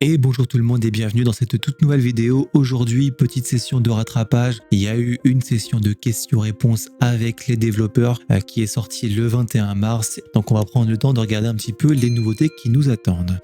Et bonjour tout le monde et bienvenue dans cette toute nouvelle vidéo. Aujourd'hui, petite session de rattrapage. Il y a eu une session de questions-réponses avec les développeurs qui est sortie le 21 mars. Donc on va prendre le temps de regarder un petit peu les nouveautés qui nous attendent.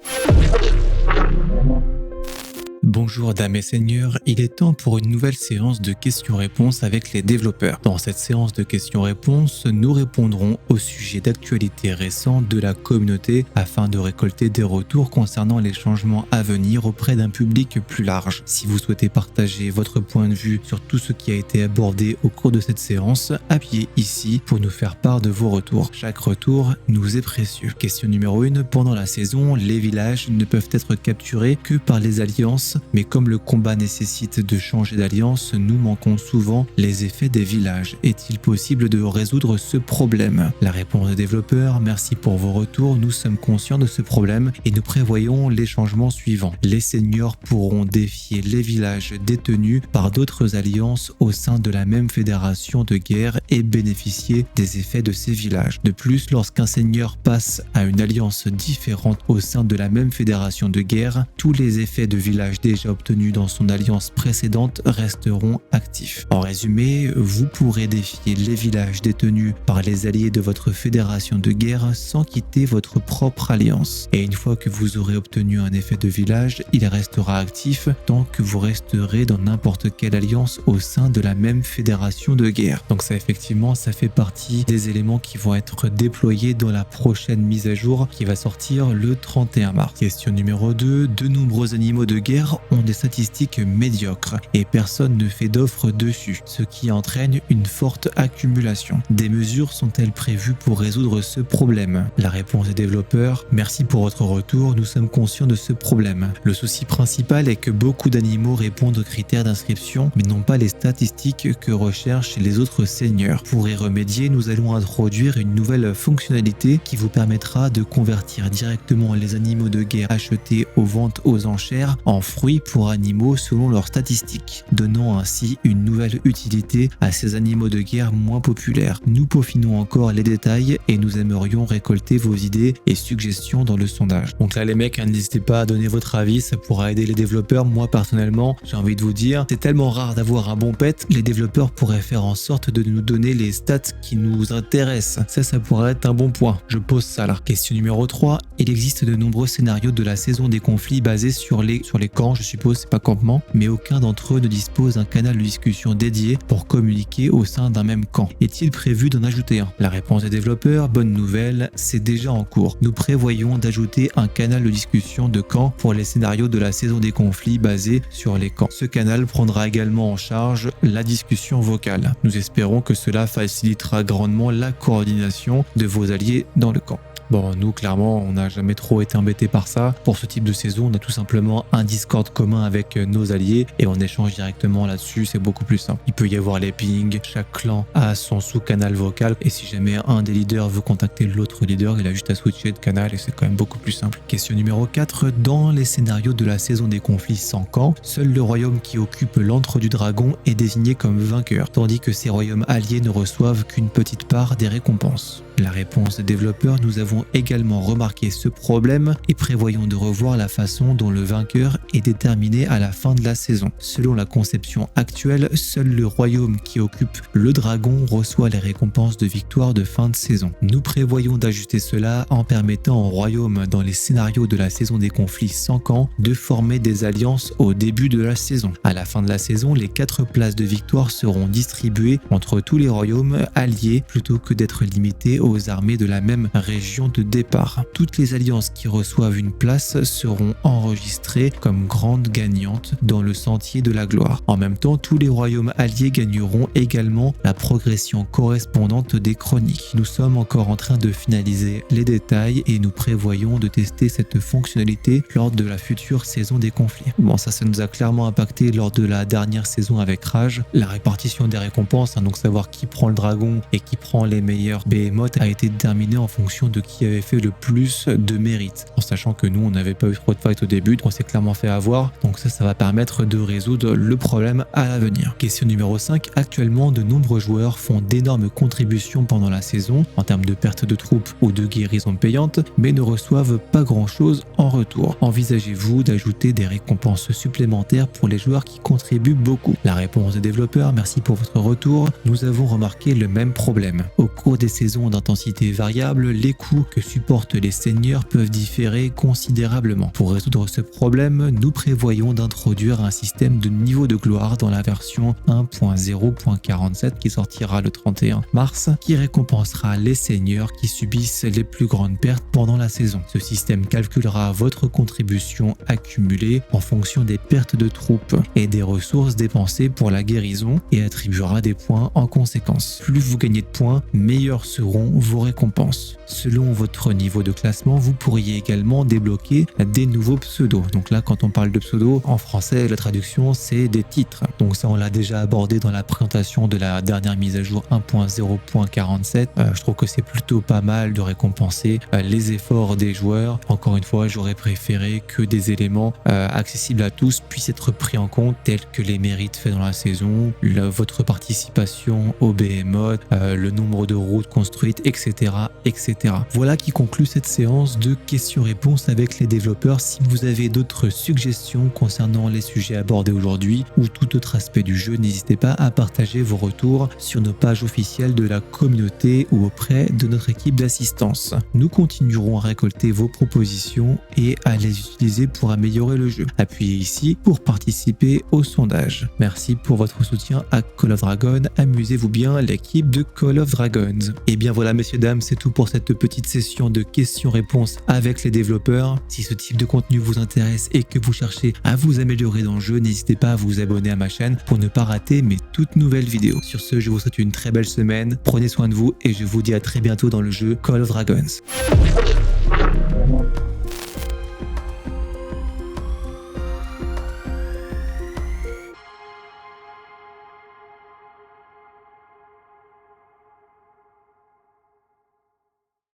Bonjour dames et seigneurs, il est temps pour une nouvelle séance de questions-réponses avec les développeurs. Dans cette séance de questions-réponses, nous répondrons aux sujets d'actualité récents de la communauté afin de récolter des retours concernant les changements à venir auprès d'un public plus large. Si vous souhaitez partager votre point de vue sur tout ce qui a été abordé au cours de cette séance, appuyez ici pour nous faire part de vos retours. Chaque retour nous est précieux. Question numéro 1. Pendant la saison, les villages ne peuvent être capturés que par les alliances. Mais comme le combat nécessite de changer d'alliance, nous manquons souvent les effets des villages. Est-il possible de résoudre ce problème? La réponse des développeurs: merci pour vos retours, nous sommes conscients de ce problème et nous prévoyons les changements suivants. Les seigneurs pourront défier les villages détenus par d'autres alliances au sein de la même fédération de guerre et bénéficier des effets de ces villages. De plus, lorsqu'un seigneur passe à une alliance différente au sein de la même fédération de guerre, tous les effets de villages déjà obtenus dans son alliance précédente resteront actifs. En résumé, vous pourrez défier les villages détenus par les alliés de votre fédération de guerre sans quitter votre propre alliance. Et une fois que vous aurez obtenu un effet de village, il restera actif tant que vous resterez dans n'importe quelle alliance au sein de la même fédération de guerre. Donc ça effectivement, ça fait partie des éléments qui vont être déployés dans la prochaine mise à jour qui va sortir le 31 mars. Question numéro 2. De nombreux animaux de guerre ont des statistiques médiocres et personne ne fait d'offres dessus, ce qui entraîne une forte accumulation. Des mesures sont-elles prévues pour résoudre ce problème? La réponse des développeurs: merci pour votre retour, nous sommes conscients de ce problème. Le souci principal est que beaucoup d'animaux répondent aux critères d'inscription mais n'ont pas les statistiques que recherchent les autres seigneurs. Pour y remédier, nous allons introduire une nouvelle fonctionnalité qui vous permettra de convertir directement les animaux de guerre achetés aux ventes aux enchères en fruits pour animaux selon leurs statistiques, donnant ainsi une nouvelle utilité à ces animaux de guerre moins populaires. Nous peaufinons encore les détails et nous aimerions récolter vos idées et suggestions dans le sondage. Donc là les mecs, n'hésitez pas à donner votre avis, ça pourra aider les développeurs. Moi personnellement, j'ai envie de vous dire, c'est tellement rare d'avoir un bon pet, les développeurs pourraient faire en sorte de nous donner les stats qui nous intéressent. Ça pourrait être un bon point. Je pose ça là. Question numéro 3. Il existe de nombreux scénarios de la saison des conflits basés sur les camps, je suppose, c'est pas campement, mais aucun d'entre eux ne dispose d'un canal de discussion dédié pour communiquer au sein d'un même camp. Est-il prévu d'en ajouter un? La réponse des développeurs: bonne nouvelle, c'est déjà en cours. Nous prévoyons d'ajouter un canal de discussion de camp pour les scénarios de la saison des conflits basés sur les camps. Ce canal prendra également en charge la discussion vocale. Nous espérons que cela facilitera grandement la coordination de vos alliés dans le camp. Bon, nous, clairement, on n'a jamais trop été embêtés par ça. Pour ce type de saison, on a tout simplement un Discord commun avec nos alliés et on échange directement là-dessus, c'est beaucoup plus simple. Il peut y avoir les pings, chaque clan a son sous-canal vocal et si jamais un des leaders veut contacter l'autre leader, il a juste à switcher de canal et c'est quand même beaucoup plus simple. Question numéro 4. Dans les scénarios de la saison des conflits sans camp, seul le royaume qui occupe l'antre du dragon est désigné comme vainqueur, tandis que ces royaumes alliés ne reçoivent qu'une petite part des récompenses. La réponse des développeurs: nous avons également remarqué ce problème et prévoyons de revoir la façon dont le vainqueur est déterminé à la fin de la saison. Selon la conception actuelle, seul le royaume qui occupe le dragon reçoit les récompenses de victoire de fin de saison. Nous prévoyons d'ajuster cela en permettant aux royaumes dans les scénarios de la saison des conflits sans camp de former des alliances au début de la saison. À la fin de la saison, les 4 places de victoire seront distribuées entre tous les royaumes alliés plutôt que d'être limitées aux armées de la même région de départ. Toutes les alliances qui reçoivent une place seront enregistrées comme grandes gagnantes dans le sentier de la gloire. En même temps, tous les royaumes alliés gagneront également la progression correspondante des chroniques. Nous sommes encore en train de finaliser les détails et nous prévoyons de tester cette fonctionnalité lors de la future saison des conflits. Bon, ça nous a clairement impacté lors de la dernière saison avec Rage. La répartition des récompenses, donc savoir qui prend le dragon et qui prend les meilleurs behemoths, a été déterminé en fonction de qui avait fait le plus de mérite. En sachant que nous, on n'avait pas eu trop de fight au début, donc on s'est clairement fait avoir. Donc ça va permettre de résoudre le problème à l'avenir. Question numéro 5. Actuellement, de nombreux joueurs font d'énormes contributions pendant la saison, en termes de perte de troupes ou de guérison payante, mais ne reçoivent pas grand chose en retour. Envisagez-vous d'ajouter des récompenses supplémentaires pour les joueurs qui contribuent beaucoup? La réponse des développeurs: merci pour votre retour. Nous avons remarqué le même problème. Au cours des saisons d'intensité variable, les coûts que supportent les seigneurs peuvent différer considérablement. Pour résoudre ce problème, nous prévoyons d'introduire un système de niveau de gloire dans la version 1.0.47 qui sortira le 31 mars, qui récompensera les seigneurs qui subissent les plus grandes pertes pendant la saison. Ce système calculera votre contribution accumulée en fonction des pertes de troupes et des ressources dépensées pour la guérison et attribuera des points en conséquence. Plus vous gagnez de points, meilleures seront vos récompenses. Selon votre niveau de classement, vous pourriez également débloquer des nouveaux pseudos. Donc là, quand on parle de pseudo, en français, la traduction, c'est des titres. Donc ça, on l'a déjà abordé dans la présentation de la dernière mise à jour 1.0.47. Je trouve que c'est plutôt pas mal de récompenser les efforts des joueurs. Encore une fois, j'aurais préféré que des éléments accessibles à tous puissent être pris en compte, tels que les mérites faits dans la saison, votre participation au behemoth, le nombre de routes construites, etc., etc. Voilà qui conclut cette séance de questions-réponses avec les développeurs. Si vous avez d'autres suggestions concernant les sujets abordés aujourd'hui ou tout autre aspect du jeu, n'hésitez pas à partager vos retours sur nos pages officielles de la communauté ou auprès de notre équipe d'assistance. Nous continuerons à récolter vos propositions et à les utiliser pour améliorer le jeu. Appuyez ici pour participer au sondage. Merci pour votre soutien à Call of Dragon. Amusez-vous bien, l'équipe de Call of Dragons. Et bien voilà, messieurs, dames, c'est tout pour cette petite session de questions-réponses avec les développeurs. Si ce type de contenu vous intéresse et que vous cherchez à vous améliorer dans le jeu, n'hésitez pas à vous abonner à ma chaîne pour ne pas rater mes toutes nouvelles vidéos. Sur ce, je vous souhaite une très belle semaine, prenez soin de vous et je vous dis à très bientôt dans le jeu Call of Dragons.